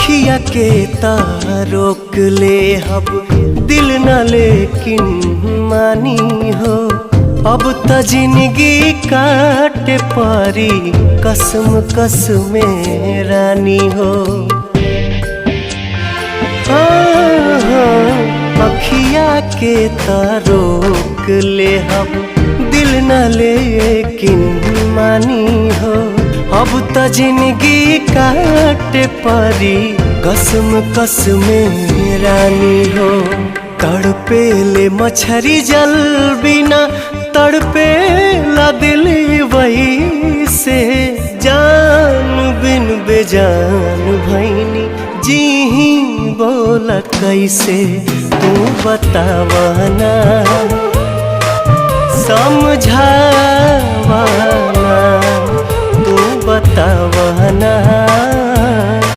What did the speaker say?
अखिया के तारोक ले हब दिल न लेकिन मानी हो। अब त जिंदगी काटे पारी कसम कसम रानी हो। अखिया के तारोक ले हब दिल न लेकिन मानी हो। अब त जिंदगी काटे पारी कसम कसम रानी हो। तड़पे ले मछरी जल बिना तड़पे ला दिल वही से। जान बिन बेजान भैनी जी ही बोला कैसे तू बतावाना समझावाना तू बतावाना।